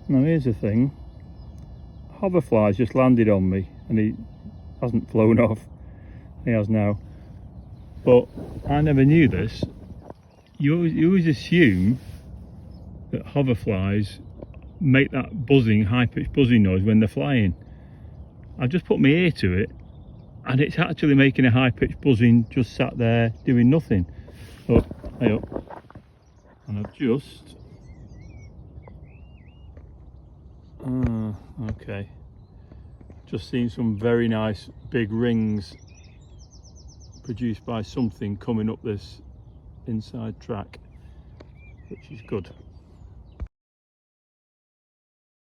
Now here's the thing, Hoverfly's just landed on me and he hasn't flown off. He has now, but I never knew this. You always assume that hoverflies make that buzzing, high-pitched buzzing noise when they're flying. I've just put my ear to it and it's actually making a high-pitched buzzing just sat there doing nothing. Oh, hey up. And I've just seen some very nice big rings produced by something coming up this inside track, which is good.